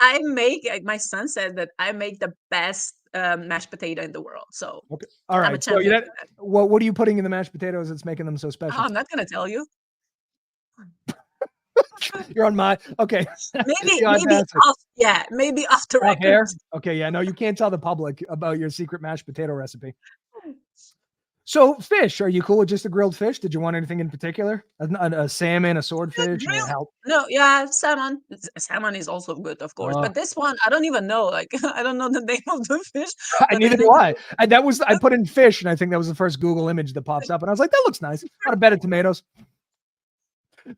I make. My son said that I make the best mashed potato in the world. So Okay. All I'm a right. So champion. For that. what are you putting in the mashed potatoes that's making them so Oh, special? I'm not gonna tell you. You're on my okay. Maybe The maybe off the off record. air. Okay, yeah, no, you can't tell the public about your secret mashed potato recipe. So fish, are you cool with just a grilled fish? Did you want anything in particular? A salmon, a swordfish, or help? No, yeah, salmon. Salmon is also good, of course. But this one, I don't even know. Like, I don't know the name of the fish. But Neither do I. I put in fish, and I think that was the first Google image that pops up, and I was like, that looks nice. Not a bed of tomatoes.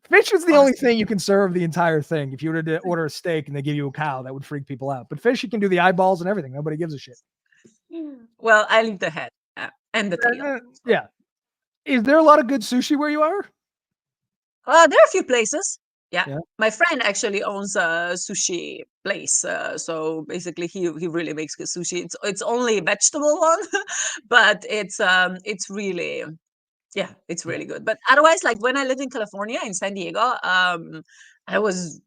Fish is the only thing you can serve the entire thing. If you were to order a steak and they give you a cow, that would freak people out. But fish, you can do the eyeballs and everything. Nobody gives a shit. Well, I leave the head and the tail. Yeah. Is there a lot of good sushi where you are? There are a few places. Yeah. Yeah. My friend actually owns a sushi place. So basically he really makes good sushi. It's only a vegetable one, but it's really it's really good. But otherwise, like when I lived in California in San Diego, I was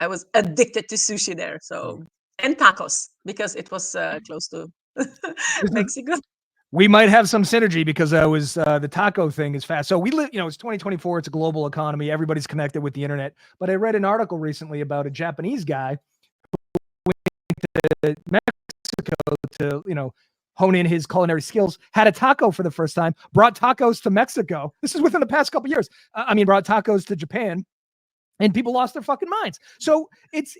I was addicted to sushi there. So and tacos because it was close to Mexico. We might have some synergy because I was the taco thing is fast. So we live, it's 2024. It's a global economy. Everybody's connected with the internet. But I read an article recently about a Japanese guy who went to Mexico to, hone in his culinary skills, had a taco for the first time, brought tacos to Mexico. This is within the past couple of years. Brought tacos to Japan. And people lost their fucking minds. So it's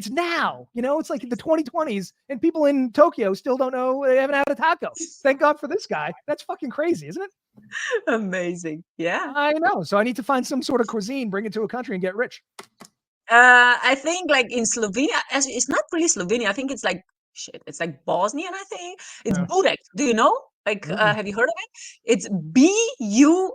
now, it's like the 2020s, and people in Tokyo still don't know they haven't had a taco. Thank God for this guy. That's fucking crazy, isn't it? Amazing. Yeah. I know. So I need to find some sort of cuisine, bring it to a country, and get rich. I think like in Slovenia, it's not really Slovenia. I think it's like it's like Bosnian. I think it's burek. Do you know? Like, have you heard of it? It's BURAK.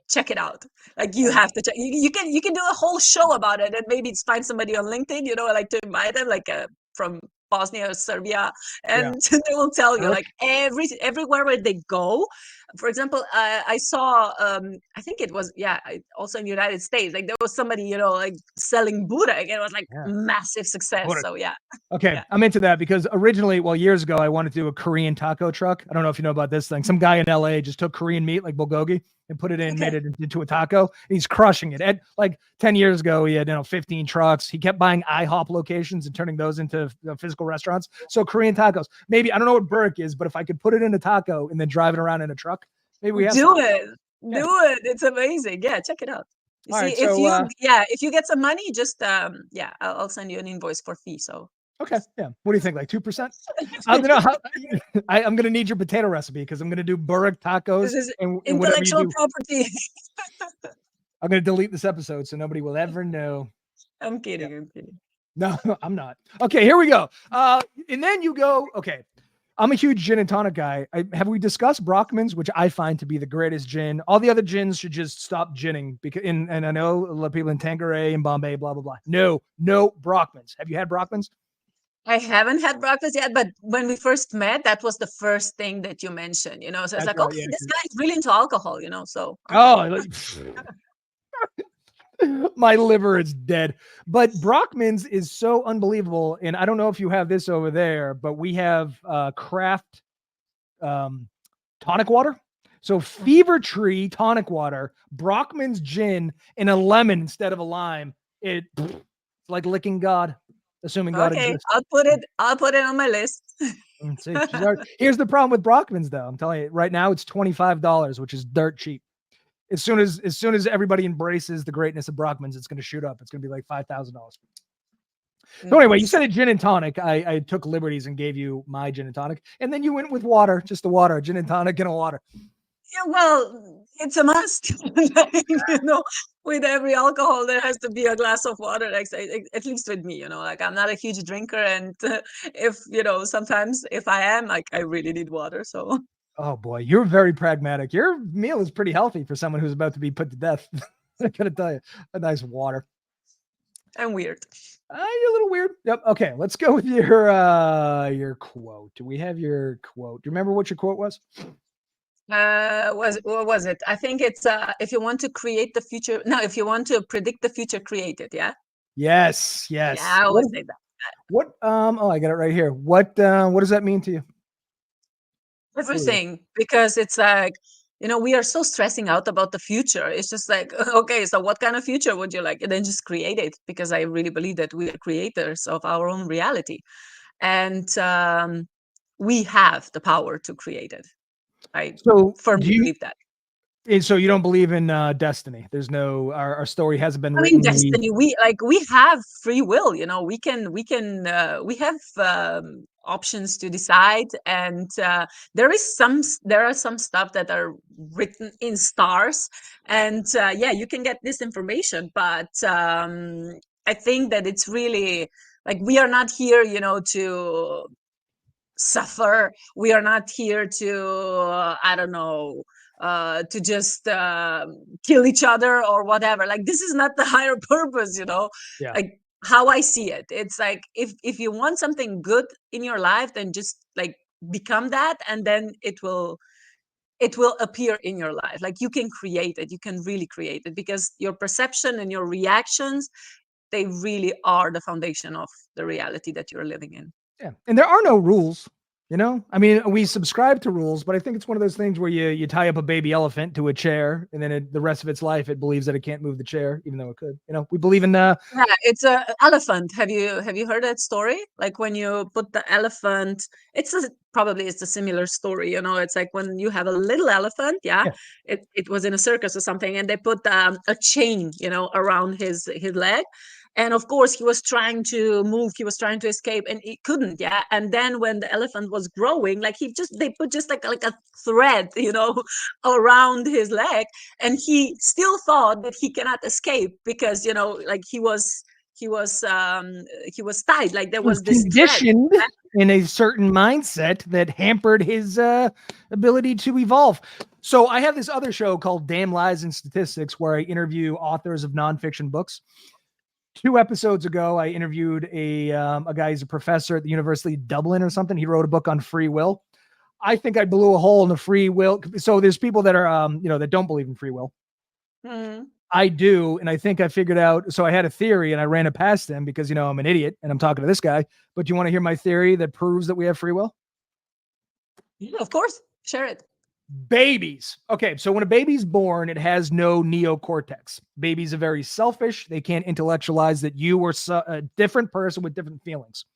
Check it out. Like you have to check. You can do a whole show about it, and maybe find somebody on LinkedIn. Like to invite them, like from Bosnia or Serbia, and they will tell you like everywhere where they go. For example, I saw I think it was also in the United States. Like there was somebody like selling burek, and it was like massive success. Burek. So Okay, I'm into that because originally, years ago, I wanted to do a Korean taco truck. I don't know if you know about this thing. Some guy in LA just took Korean meat like bulgogi and put it in, made it into a taco. And he's crushing it. And like 10 years ago, he had 15 trucks. He kept buying IHOP locations and turning those into physical restaurants. So Korean tacos. Maybe I don't know what burek is, but if I could put it in a taco and then drive it around in a truck, maybe we have do it. It's amazing. Yeah, check it out. If you get some money, just I'll send you an invoice for fee. So okay, yeah. What do you think? Like 2%? I'm gonna need your potato recipe because I'm gonna do burek tacos. This is and intellectual property. I'm gonna delete this episode so nobody will ever know. I'm kidding. I'm kidding. No, I'm not. Okay, here we go. And then you go, okay, I'm a huge gin and tonic guy. Have we discussed Brockman's, which I find to be the greatest gin? All the other gins should just stop ginning because, and I know a lot of people in Tanqueray and Bombay, blah, blah, blah. No Brockman's. Have you had Brockman's? I haven't had breakfast yet, but when we first met, that was the first thing that you mentioned, So it's That's like, right. okay, Yeah. this guy is really into alcohol, so okay. Oh, my liver is dead. But Brockman's is so unbelievable. And I don't know if you have this over there, but we have craft tonic water. So Fever Tree tonic water, Brockman's gin, and a lemon instead of a lime. It's like licking God, assuming God Okay, exists. I'll put it on my list. See, here's the problem with Brockman's, though. I'm telling you, right now it's $25, which is dirt cheap. As soon as everybody embraces the greatness of Brockman's, it's going to shoot up. It's going to be like $5,000. So anyway, you said a gin and tonic. I took liberties and gave you my gin and tonic, and then you went with water, just the water, gin and tonic and a water. Yeah, well, it's a must. With every alcohol, there has to be a glass of water. Like, at least with me, like I'm not a huge drinker, and if sometimes if I am, like I really need water. So. Oh boy, you're very pragmatic. Your meal is pretty healthy for someone who's about to be put to death. I gotta tell you, a nice water. I'm weird. You're a little weird. Yep. Okay, let's go with your quote. Do we have your quote? Do you remember what your quote was? What was it? I think it's if you want to create the future. No, if you want to predict the future, create it. Yeah. Yes. Yeah, I always say that. What? Oh, I got it right here. What does that mean to you? Everything, because it's like, we are so stressing out about the future. It's just like, okay, so what kind of future would you like? And then just create it, because I really believe that we are creators of our own reality. And we have the power to create it. I firmly believe that. So you don't believe in destiny? There's no, our story hasn't been written. written. Destiny. We have free will. We have options to decide, and there are some stuff that are written in stars, and you can get this information. But I think that it's really like we are not here, to suffer. We are not here to I don't know, to just kill each other or whatever. Like, this is not the higher purpose. Yeah. Like, how I see it, it's like, if you want something good in your life, then just like become that, and then it will appear in your life. Like, you can create it, you can really create it, because your perception and your reactions, they really are the foundation of the reality that you're living in. Yeah. And there are no rules, I mean, we subscribe to rules, but I think it's one of those things where you tie up a baby elephant to a chair, and then the rest of its life, it believes that it can't move the chair, even though it could. We believe in yeah, it's a elephant. Have you heard that story? Like, when you put the elephant, it's a similar story. It's like when you have a little elephant. Yeah. It was in a circus or something, and they put a chain, around his leg. And of course, he was trying to move, he was trying to escape, and he couldn't. Yeah. And then when the elephant was growing, like, they put just like a thread, around his leg, and he still thought that he cannot escape, because like he was tied, like there was this conditioned in a certain mindset that hampered his ability to evolve. So I have this other show called Damn Lies and Statistics, where I interview authors of nonfiction books. 2 episodes ago, I interviewed a guy who's a professor at the University of Dublin or something. He wrote a book on free will. I think I blew a hole in the free will. So there's people that are, that don't believe in free will. Mm-hmm. I do. And I think I figured out, so I had a theory and I ran it past him because, I'm an idiot and I'm talking to this guy. But do you want to hear my theory that proves that we have free will? Yeah, of course. Share it. Babies. Okay, so when a baby's born, it has no neocortex. Babies are very selfish. They can't intellectualize that you are a different person with different feelings.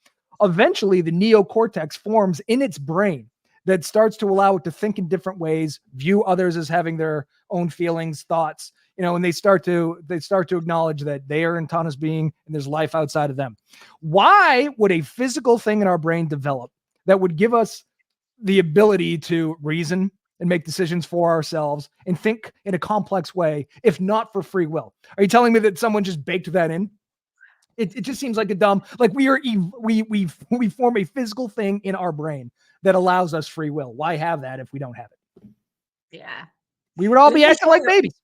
Eventually, the neocortex forms in its brain that starts to allow it to think in different ways, view others as having their own feelings, thoughts, and they start to acknowledge that they are an autonomous being and there's life outside of them. Why would a physical thing in our brain develop that would give us the ability to reason and make decisions for ourselves and think in a complex way, if not for free will? Are you telling me that someone just baked that in? It just seems like a dumb, like we form a physical thing in our brain that allows us free will. Why have that if we don't have it? Yeah. We would all Let be me acting show like you. babies.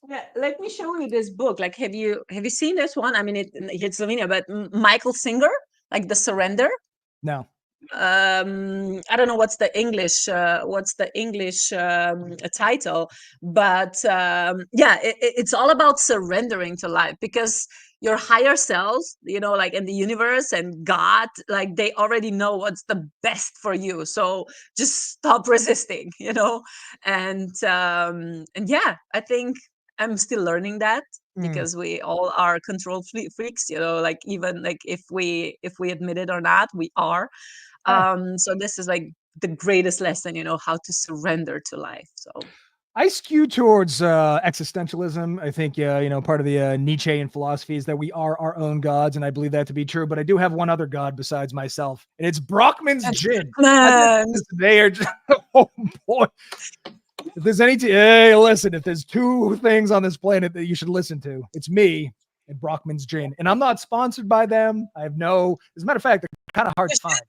Yeah, let me show you this book. Like, have you seen this one? I mean, it's Slovenia, but Michael Singer, like The Surrender. No. I don't know what's the English title, but yeah, it's all about surrendering to life, because your higher selves, like in the universe and God, like they already know what's the best for you. So just stop resisting, and yeah, I think I'm still learning that, because we all are control freaks, like even like if we admit it or not, we are. So this is like the greatest lesson, how to surrender to life. So I skew towards existentialism. I think, part of the Nietzschean philosophy is that we are our own gods, and I believe that to be true. But I do have one other god besides myself, and it's Brockman's gin. They are, oh boy. If there's hey, listen, if there's two things on this planet that you should listen to, it's me and Brockman's gin. And I'm not sponsored by them. I have no, as a matter of fact, they're kind of hard to find.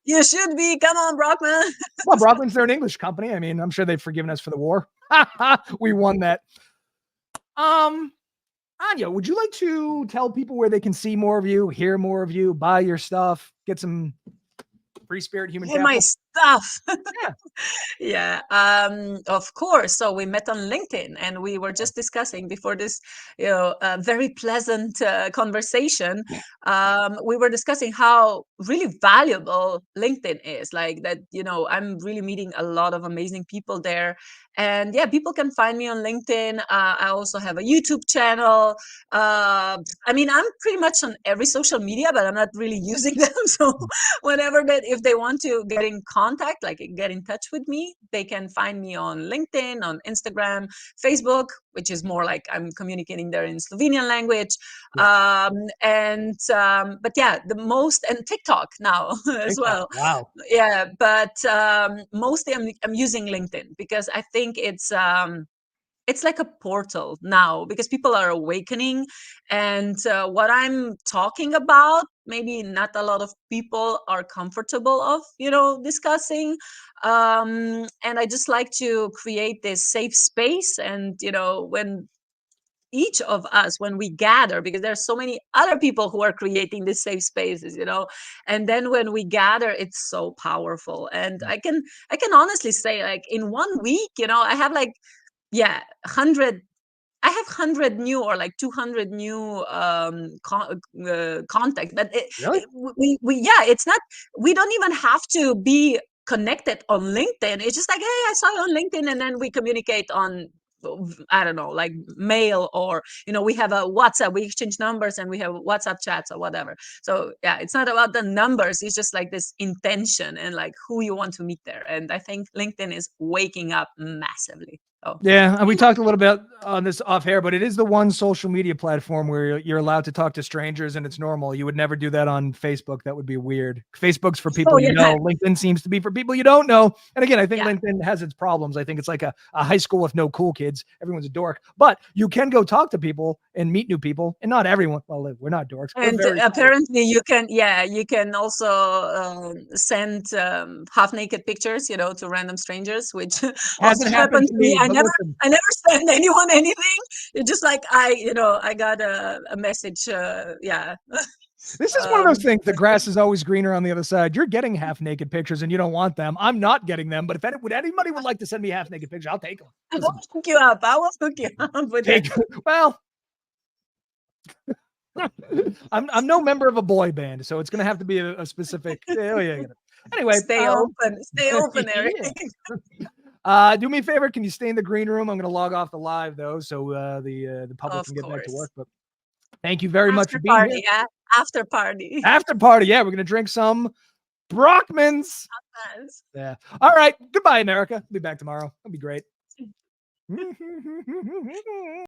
You should be. Come on, Brockman. Well, Brockman's, they're an English company. I mean, I'm sure they've forgiven us for the war. We won that. Anja, would you like to tell people where they can see more of you, hear more of you, buy your stuff, get some free spirit human capital? My stuff. Yeah. Yeah, of course. So we met on LinkedIn, and we were just discussing before this, very pleasant conversation. We were discussing how really valuable LinkedIn is. Like that, I'm really meeting a lot of amazing people there. And yeah, people can find me on LinkedIn. I also have a YouTube channel. I mean, I'm pretty much on every social media, but I'm not really using them. So if they want to get in contact, like get in touch with me, they can find me on LinkedIn, on Instagram, Facebook, which is more like I'm communicating there in Slovenian language. Yeah. But yeah, and TikTok now as well. Wow. Yeah, but mostly I'm using LinkedIn, because I think it's like a portal now, because people are awakening, and what I'm talking about, maybe not a lot of people are comfortable of, discussing. And I just like to create this safe space. And, when each of us, when we gather, because there's so many other people who are creating these safe spaces, and then when we gather, it's so powerful. And I can honestly say, like, in 1 week, I have like, yeah, 100. I have 100 new, or like 200 new contacts. But Really? yeah, it's not. We don't even have to be connected on LinkedIn. It's just like, hey, I saw you on LinkedIn, and then we communicate on, I don't know, like mail, or we have a WhatsApp. We exchange numbers, and we have WhatsApp chats or whatever. So yeah, it's not about the numbers. It's just like this intention, and like who you want to meet there. And I think LinkedIn is waking up massively. Oh. Yeah, and we talked a little bit on this off air, but it is the one social media platform where you're allowed to talk to strangers, and it's normal. You would never do that on Facebook. That would be weird. Facebook's for people you know. LinkedIn seems to be for people you don't know. And again, I think LinkedIn has its problems. I think it's like a high school with no cool kids. Everyone's a dork. But you can go talk to people and meet new people, and not everyone. Well, we're not dorks. And apparently you can also send half-naked pictures, to random strangers, which also happened to me. I never send anyone anything. It's just like I got a message. Yeah. This is one of those things. The grass is always greener on the other side. You're getting half-naked pictures, and you don't want them. I'm not getting them. But if anybody would like to send me a half-naked picture, I'll take them. I will hook you up. Well, I'm no member of a boy band, so it's gonna have to be a specific. Anyway, stay open, Eric. Do me a favor. Can you stay in the green room? I'm gonna log off the live though, so the public can get back to work. But thank you very much for being here. Yeah. After party. Yeah, we're gonna drink some Brockman's. Yeah. All right. Goodbye, America. I'll be back tomorrow. It'll be great.